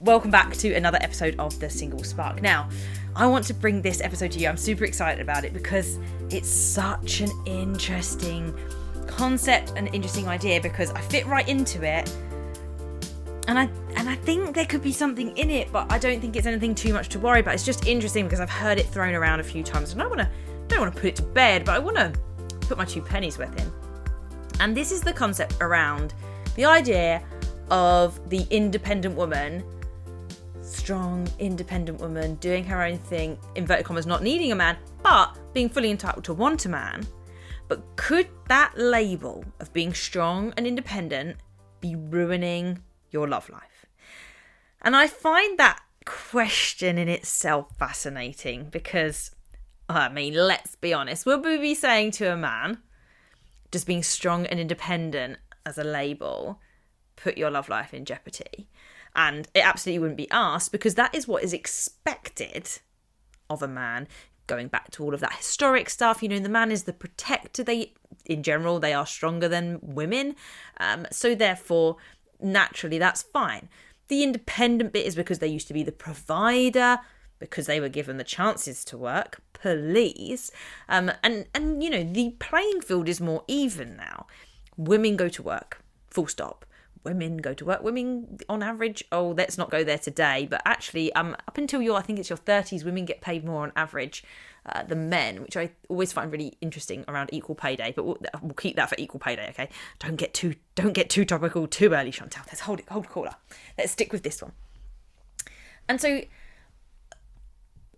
welcome back to another episode of The Single Spark. Now, I want to bring this episode to you. I'm super excited about it because it's such an interesting concept, an interesting idea, because I fit right into it. And I think there could be something in it, but I don't think it's anything too much to worry about. It's just interesting because I've heard it thrown around a few times, and I don't want to put it to bed, but I want to put my 2 pennies worth in. And this is the concept around the idea of the independent woman, strong, independent woman, doing her own thing, inverted commas, not needing a man, but being fully entitled to want a man. But could that label of being strong and independent be ruining your love life? And I find that question in itself fascinating because, I mean, let's be honest, would we be saying to a man, does being strong and independent as a label put your love life in jeopardy? And it absolutely wouldn't be asked, because that is what is expected of a man. Going back to all of that historic stuff, the man is the protector. In general, they are stronger than women. So therefore, naturally, that's fine. The independent bit is because they used to be the provider, because they were given the chances to work. Please. And the playing field is more even now. Women go to work, full stop. Women go to work. Women, on average, let's not go there today, but actually, up until I think it's your 30s, women get paid more on average than men, which I always find really interesting around Equal Pay Day. But we'll keep that for Equal Pay Day, okay? Don't get too topical too early, Chantal. Let's hold a caller. Let's stick with this one. And so,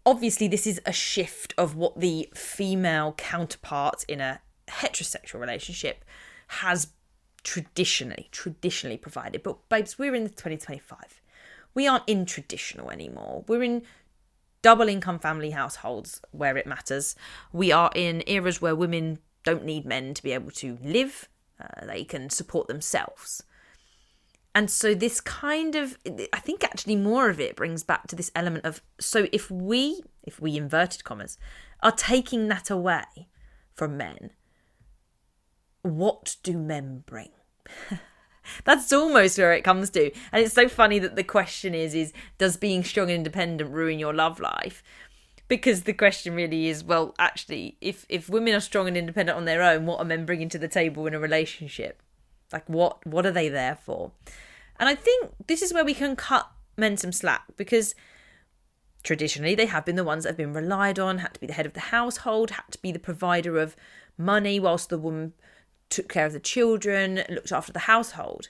obviously, this is a shift of what the female counterpart in a heterosexual relationship has traditionally provided. But babes, we're in 2025. We aren't in traditional anymore. We're in double income family households where it matters. We are in eras where women don't need men to be able to live. They can support themselves. And so this kind of, I think actually more of it brings back to this element of, so if we inverted commas, are taking that away from men, what do men bring? That's almost where it comes to. And it's so funny that the question is does being strong and independent ruin your love life? Because the question really is, well, actually, if women are strong and independent on their own, what are men bringing to the table in a relationship? Like, what are they there for? And I think this is where we can cut men some slack, because traditionally they have been the ones that have been relied on, had to be the head of the household, had to be the provider of money whilst the woman took care of the children, looked after the household.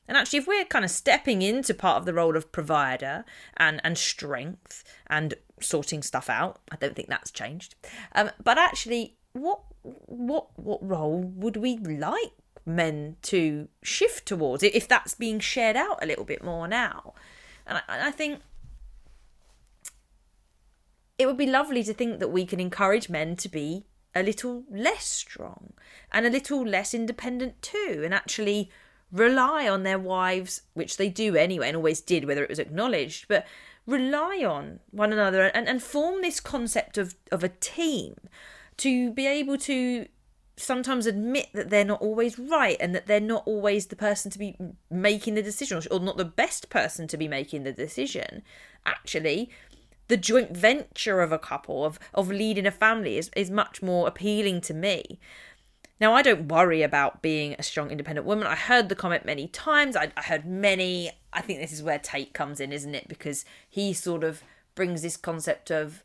And actually, if we're kind of stepping into part of the role of provider and strength and sorting stuff out, I don't think that's changed. But actually, what role would we like men to shift towards if that's being shared out a little bit more now? And I think it would be lovely to think that we can encourage men to be a little less strong and a little less independent too, and actually rely on their wives, which they do anyway and always did, whether it was acknowledged, but rely on one another and form this concept of a team, to be able to sometimes admit that they're not always right and that they're not always the person to be making the decision, or not the best person to be making the decision. Actually, the joint venture of a couple, of leading a family is much more appealing to me. Now, I don't worry about being a strong, independent woman. I heard the comment many times. I heard many. I think this is where Tate comes in, isn't it? Because he sort of brings this concept of,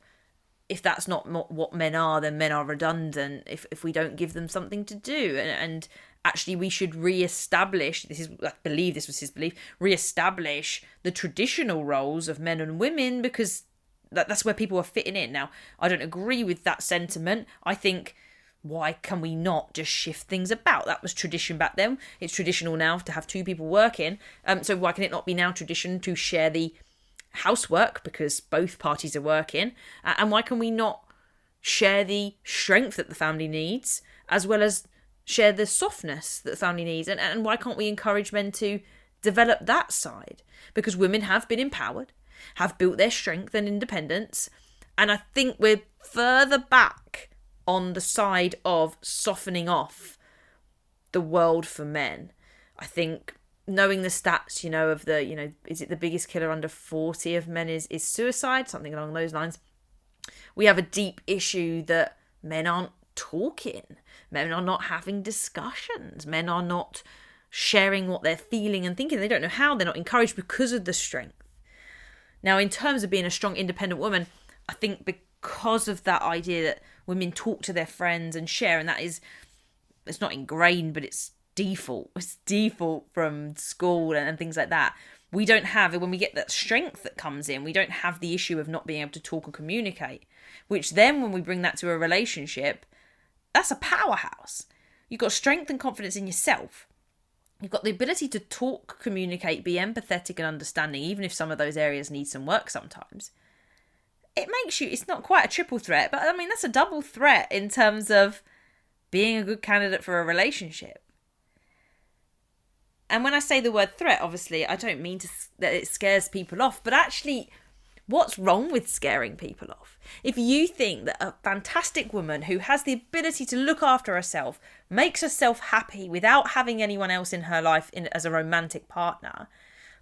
if that's not what men are, then men are redundant if we don't give them something to do. And actually, we should re-establish, I believe this was his belief, re-establish the traditional roles of men and women, because that's where people are fitting in. Now, I don't agree with that sentiment. I think, why can we not just shift things about? That was tradition back then. It's traditional now to have 2 people working. So why can it not be now tradition to share the housework, because both parties are working? And why can we not share the strength that the family needs, as well as share the softness that the family needs? And why can't we encourage men to develop that side? Because women have been empowered, have built their strength and independence. And I think we're further back on the side of softening off the world for men. I think knowing the stats, of the, is it the biggest killer under 40 of men is suicide, something along those lines. We have a deep issue that men aren't talking. Men are not having discussions. Men are not sharing what they're feeling and thinking. They don't know how. They're not encouraged because of the strength. Now, in terms of being a strong, independent woman, I think because of that idea that women talk to their friends and share, and that is, it's not ingrained, but it's default. It's default from school and things like that. We don't have, when we get that strength that comes in, we don't have the issue of not being able to talk or communicate, which then when we bring that to a relationship, that's a powerhouse. You've got strength and confidence in yourself. You've got the ability to talk, communicate, be empathetic and understanding, even if some of those areas need some work sometimes. It makes you, it's not quite a triple threat, but I mean, that's a double threat in terms of being a good candidate for a relationship. And when I say the word threat, obviously, I don't mean that it scares people off, but actually, what's wrong with scaring people off? If you think that a fantastic woman who has the ability to look after herself, makes herself happy without having anyone else in her life as a romantic partner,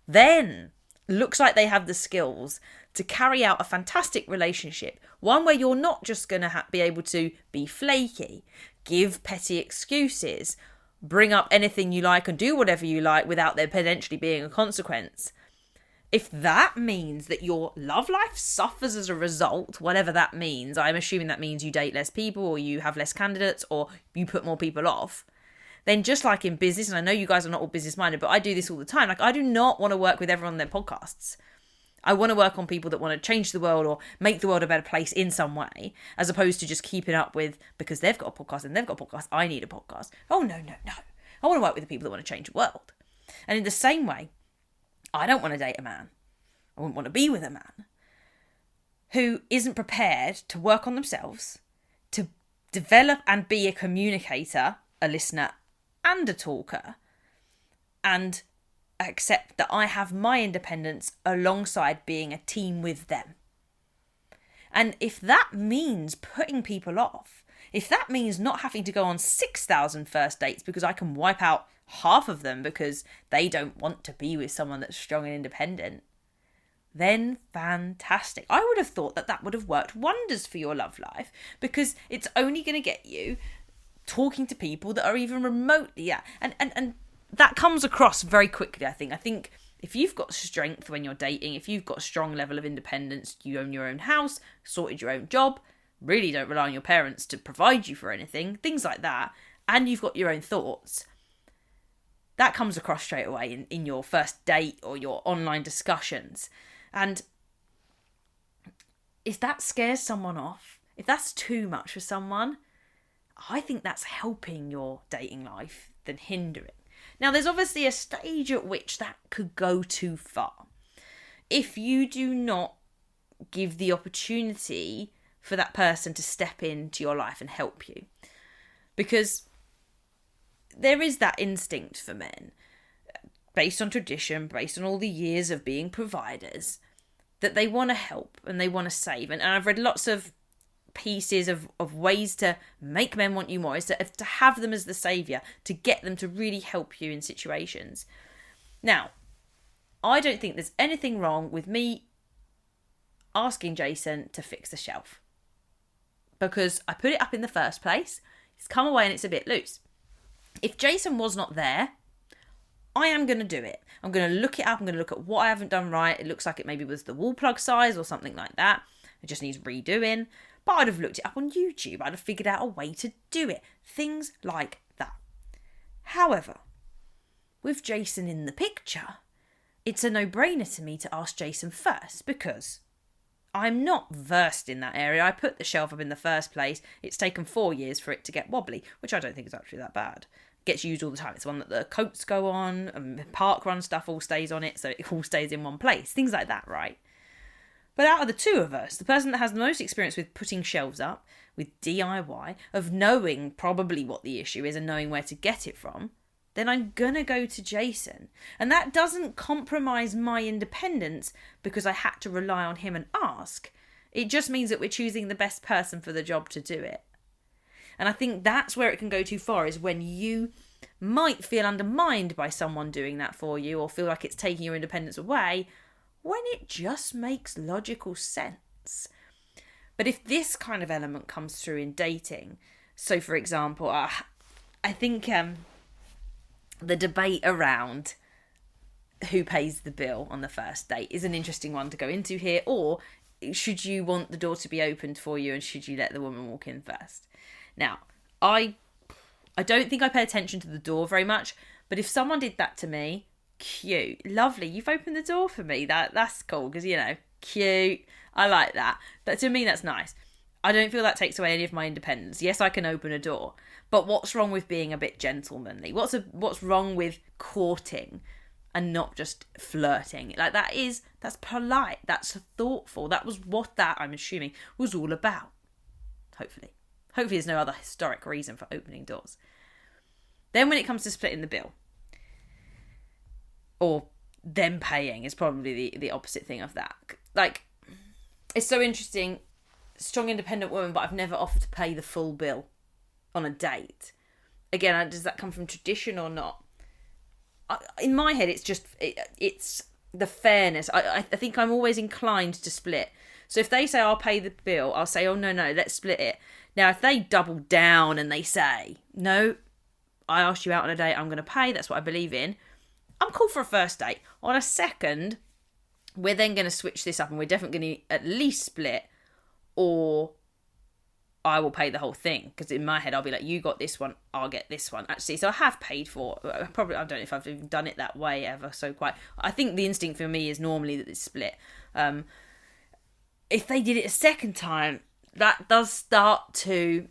then looks like they have the skills to carry out a fantastic relationship, one where you're not just going to be able to be flaky, give petty excuses, bring up anything you like and do whatever you like without there potentially being a consequence. If that means that your love life suffers as a result, whatever that means, I'm assuming that means you date less people or you have less candidates or you put more people off, then just like in business, and I know you guys are not all business minded, but I do this all the time. Like, I do not want to work with everyone on their podcasts. I want to work on people that want to change the world or make the world a better place in some way, as opposed to just keeping up with, because they've got a podcast and they've got a podcast, I need a podcast. Oh, no. I want to work with the people that want to change the world. And in the same way, I don't want to date a man. I wouldn't want to be with a man who isn't prepared to work on themselves, to develop and be a communicator, a listener and a talker, and accept that I have my independence alongside being a team with them. And if that means putting people off, if that means not having to go on 6,000 first dates because I can wipe out half of them because they don't want to be with someone that's strong and independent, then fantastic. I would have thought that would have worked wonders for your love life, because it's only going to get you talking to people that are even remotely, and that comes across very quickly, I think. I think if you've got strength when you're dating, if you've got a strong level of independence, you own your own house, sorted your own job, really don't rely on your parents to provide you for anything, things like that, and you've got your own thoughts, that comes across straight away in your first date or your online discussions. And if that scares someone off, if that's too much for someone, I think that's helping your dating life than hindering. Now, there's obviously a stage at which that could go too far. If you do not give the opportunity for that person to step into your life and help you. Because there is that instinct for men, based on tradition, based on all the years of being providers, that they want to help and they want to save. And I've read lots of pieces of ways to make men want you more, is to have them as the saviour, to get them to really help you in situations. Now, I don't think there's anything wrong with me asking Jason to fix the shelf, because I put it up in the first place. It's come away and it's a bit loose. If Jason was not there, I am going to do it. I'm going to look it up. I'm going to look at what I haven't done right. It looks like it maybe was the wall plug size or something like that. It just needs redoing. But I'd have looked it up on YouTube. I'd have figured out a way to do it. Things like that. However, with Jason in the picture, it's a no-brainer to me to ask Jason first, because I'm not versed in that area. I put the shelf up in the first place. It's taken 4 years for it to get wobbly, which I don't think is actually that bad. Gets used all the time. It's one that the coats go on and park run stuff all stays on it, so it all stays in one place. Things like that, right? But out of the two of us, the person that has the most experience with putting shelves up, with DIY, of knowing probably what the issue is and knowing where to get it from, then I'm gonna go to Jason. And that doesn't compromise my independence because I had to rely on him and ask. It just means that we're choosing the best person for the job to do it. And I think that's where it can go too far, is when you might feel undermined by someone doing that for you, or feel like it's taking your independence away, when it just makes logical sense. But if this kind of element comes through in dating, so for example, I think the debate around who pays the bill on the first date is an interesting one to go into here. Or should you want the door to be opened for you, and should you let the woman walk in first? Now, I don't think I pay attention to the door very much, but if someone did that to me, cute, lovely, you've opened the door for me, that's cool, because, cute, I like that. But to me, that's nice. I don't feel that takes away any of my independence. Yes, I can open a door, but what's wrong with being a bit gentlemanly? What's wrong with courting and not just flirting? Like, that's polite, that's thoughtful. That was what that, I'm assuming, was all about. Hopefully there's no other historic reason for opening doors. Then when it comes to splitting the bill, or them paying, is probably the opposite thing of that. Like, it's so interesting, strong independent woman, but I've never offered to pay the full bill on a date. Again, does that come from tradition or not? In my head, it's the fairness. I think I'm always inclined to split. So if they say I'll pay the bill, I'll say, oh no, let's split it. Now, if they double down and they say, no, I asked you out on a date, I'm going to pay, that's what I believe in, I'm cool for a first date. On a second, we're then going to switch this up, and we're definitely going to at least split, or I will pay the whole thing. Because in my head, I'll be like, you got this one, I'll get this one. Actually, so I have paid for, probably, I don't know if I've even done it that way ever, so quite. I think the instinct for me is normally that it's split. If they did it a second time, that does start to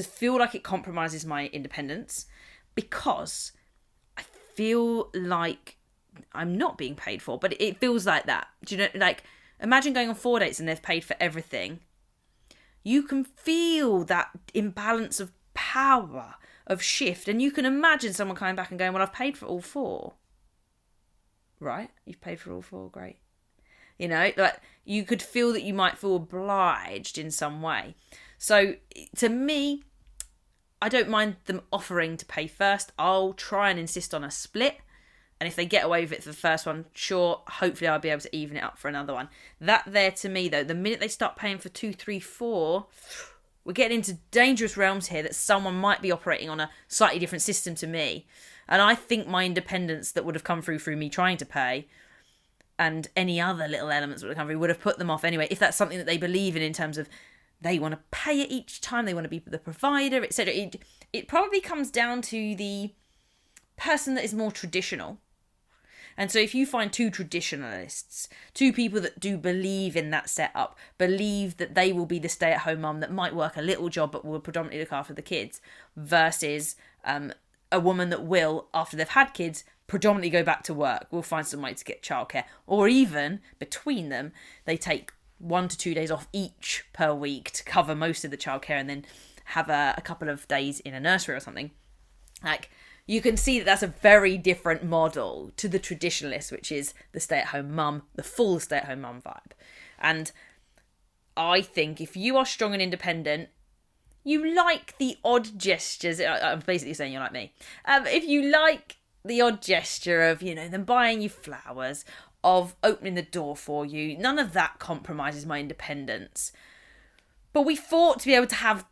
feel like it compromises my independence, because I feel like I'm not being paid for, but it feels like that. Do you know, like, imagine going on 4 dates and they've paid for everything. You can feel that imbalance of power, of shift, and you can imagine someone coming back and going, well, I've paid for all 4. Right? You've paid for all 4, great. Like, you could feel that you might feel obliged in some way. So to me, I don't mind them offering to pay first. I'll try and insist on a split. And if they get away with it for the first one, sure, hopefully I'll be able to even it up for another one. That there, to me, though, the minute they start paying for 2, 3, 4, we're getting into dangerous realms here, that someone might be operating on a slightly different system to me. And I think my independence that would have come through me trying to pay, and any other little elements that would have come through, would have put them off anyway, if that's something that they believe in terms of they want to pay it each time, they want to be the provider, etc. It probably comes down to the person that is more traditional. And so if you find 2 traditionalists, 2 people that do believe in that setup, believe that they will be the stay-at-home mum that might work a little job but will predominantly look after the kids, versus a woman that will, after they've had kids, predominantly go back to work, will find some way to get childcare, or even between them, they take 1 to 2 days off each per week to cover most of the childcare, and then have a couple of days in a nursery or something. Like, you can see that that's a very different model to the traditionalist, which is the stay-at-home mum, the full stay-at-home mum vibe. And I think if you are strong and independent, you like the odd gestures. I'm basically saying you're like me. If you like the odd gesture of, them buying you flowers, of opening the door for you, none of that compromises my independence. But we fought to be able to have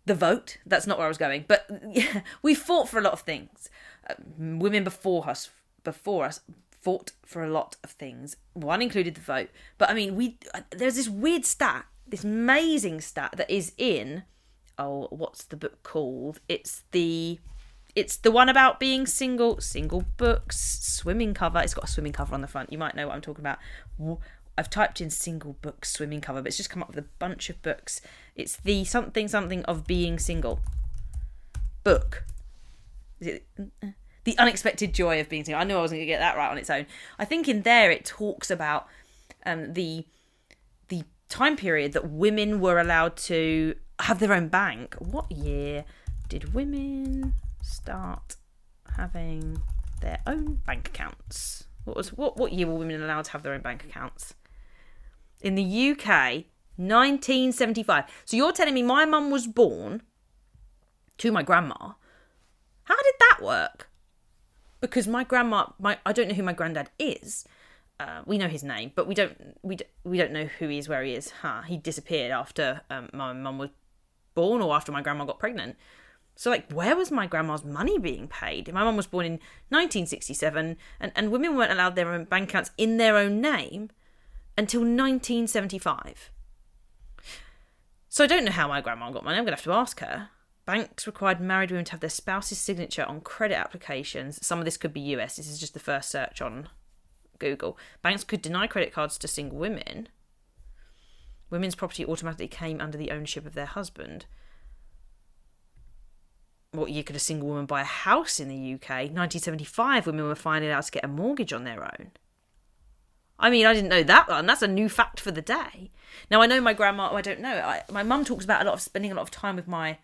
the vote. That's not where I was going. But yeah, we fought for a lot of things. Women before us fought for a lot of things. One included the vote. But I mean, there's this weird stat, this amazing stat that is in, what's the book called? It's the one about being single books, swimming cover. It's got a swimming cover on the front. You might know what I'm talking about. I've typed in single book swimming cover, but it's just come up with a bunch of books. It's the something of being single book. Is it The Unexpected Joy of Being Single? I knew I wasn't going to get that right on its own. I think in there it talks about the time period that women were allowed to have their own bank. What year did women start having their own bank accounts? What year were women allowed to have their own bank accounts? In the UK, 1975. So you're telling me my mum was born to my grandma. How did that work? Because my grandma, I don't know who my granddad is. We know his name, but we don't know who he is, where he is. He disappeared after my mum was born, or after my grandma got pregnant. So, like, where was my grandma's money being paid? My mum was born in 1967, and women weren't allowed their own bank accounts in their own name until 1975. So I don't know how my grandma got money. I'm going to have to ask her. Banks required married women to have their spouse's signature on credit applications. Some of this could be US. This is just the first search on Google. Banks could deny credit cards to single women. Women's property automatically came under the ownership of their husband. What year could a single woman buy a house in the UK? 1975, women were finally allowed to get a mortgage on their own. I mean, I didn't know that one. That's a new fact for the day. Now, I know my grandma, I don't know. My mum talks about spending a lot of time with my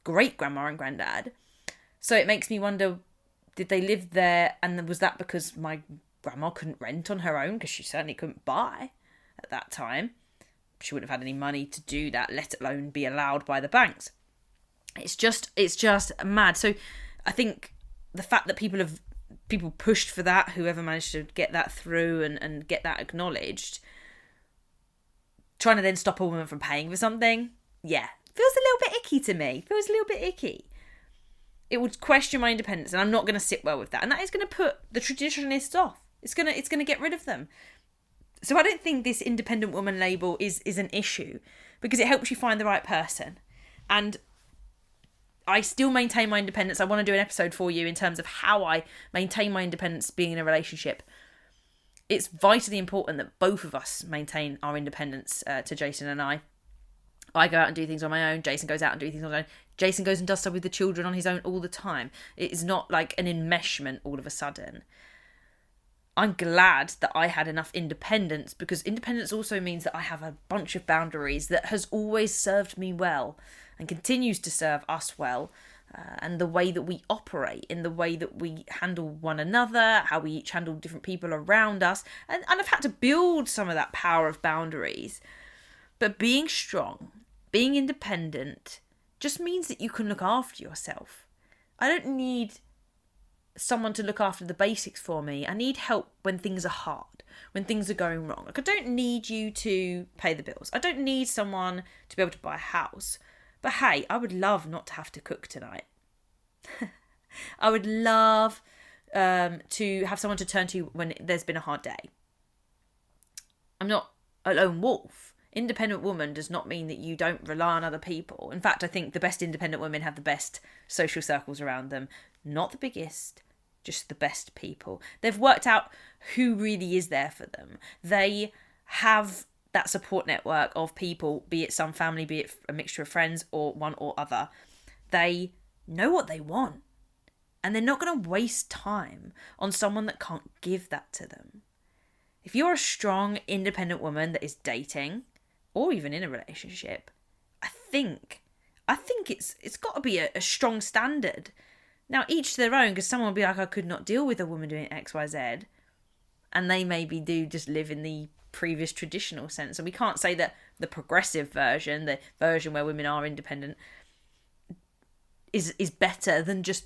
great-grandma and granddad. So it makes me wonder, did they live there, and was that because my grandma couldn't rent on her own, because she certainly couldn't buy at that time? She wouldn't have had any money to do that, let alone be allowed by the banks. It's just mad. So I think the fact that people pushed for that, whoever managed to get that through and get that acknowledged, trying to then stop a woman from paying for something, yeah, feels a little bit icky to me. Feels a little bit icky. It would question my independence, and I'm not going to sit well with that. And that is going to put the traditionalists off. It's going to get rid of them. So I don't think this independent woman label is an issue, because it helps you find the right person. And I still maintain my independence. I want to do an episode for you in terms of how I maintain my independence being in a relationship. It's vitally important that both of us maintain our independence, to Jason and I. I go out and do things on my own. Jason goes out and do things on his own. Jason goes and does stuff with the children on his own all the time. It is not like an enmeshment all of a sudden. I'm glad that I had enough independence, because independence also means that I have a bunch of boundaries that has always served me well and continues to serve us well, and the way that we operate, in the way that we handle one another, how we each handle different people around us. And I've had to build some of that power of boundaries. But being strong, being independent, just means that you can look after yourself. I don't need someone to look after the basics for me. I need help when things are hard, when things are going wrong. Like, I don't need you to pay the bills. I don't need someone to be able to buy a house. But hey, I would love not to have to cook tonight. I would love to have someone to turn to when there's been a hard day. I'm not a lone wolf. Independent woman does not mean that you don't rely on other people. In fact, I think the best independent women have the best social circles around them. Not the biggest, just the best people. They've worked out who really is there for them. They have that support network of people, be it some family, be it a mixture of friends, or one or other. They know what they want, and they're not going to waste time on someone that can't give that to them. If you're a strong, independent woman that is dating, or even in a relationship, I think it's got to be a strong standard. Now, each to their own, because someone will be like, I could not deal with a woman doing X, Y, Z, and they maybe do just live in the previous traditional sense. And we can't say that the progressive version, the version where women are independent, is better than just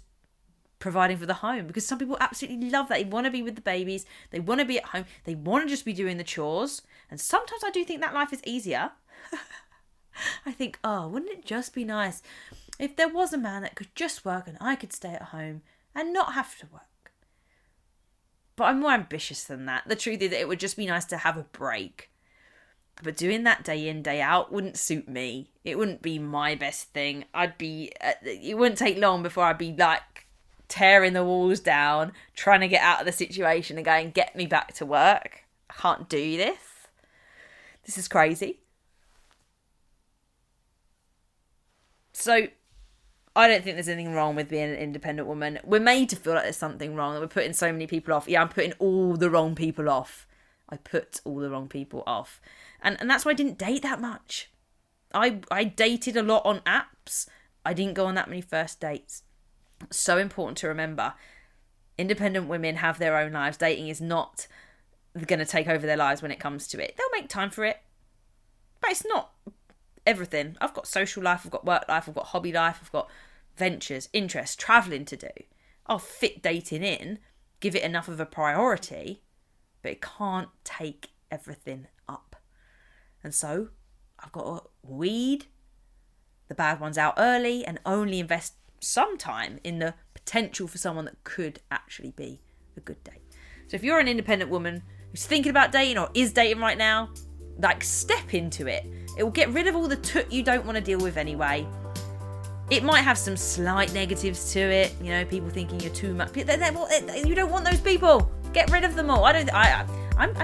providing for the home, because some people absolutely love that. They want to be with the babies, they want to be at home, they want to just be doing the chores. And sometimes I do think that life is easier. I think, oh, wouldn't it just be nice if there was a man that could just work and I could stay at home and not have to work. But I'm more ambitious than that. The truth is that it would just be nice to have a break. But doing that day in, day out wouldn't suit me. It wouldn't be my best thing. It wouldn't take long before I'd be like tearing the walls down, trying to get out of the situation and going, get me back to work. I can't do this. This is crazy. So I don't think there's anything wrong with being an independent woman. We're made to feel like there's something wrong, that we're putting so many people off. Yeah, I'm putting all the wrong people off. I put all the wrong people off. And that's why I didn't date that much. I dated a lot on apps. I didn't go on that many first dates. So important to remember. Independent women have their own lives. Dating is not going to take over their lives when it comes to it. They'll make time for it. But it's not everything. I've got social life, I've got work life, I've got hobby life, I've got ventures, interests, travelling to do. I'll fit dating in, give it enough of a priority, but it can't take everything up. And so I've got to weed the bad ones out early and only invest some time in the potential for someone that could actually be a good date. So if you're an independent woman who's thinking about dating or is dating right now, like, step into it. It will get rid of all the toot you don't want to deal with anyway. It might have some slight negatives to it, you know, people thinking you're too much. You don't want those people. Get rid of them all. I'm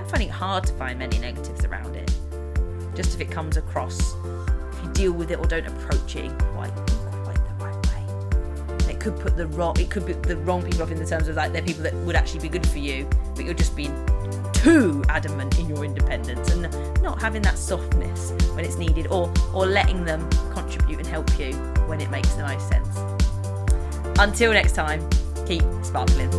finding it hard to find many negatives around it. Just if it comes across, if you deal with it or don't approach it in quite the right way. It could put the wrong people off in the terms of like they're people that would actually be good for you, but you're just being too adamant in your independence and not having that softness when it's needed, or letting them contribute and help you when it makes no sense. Until next time, keep sparkling.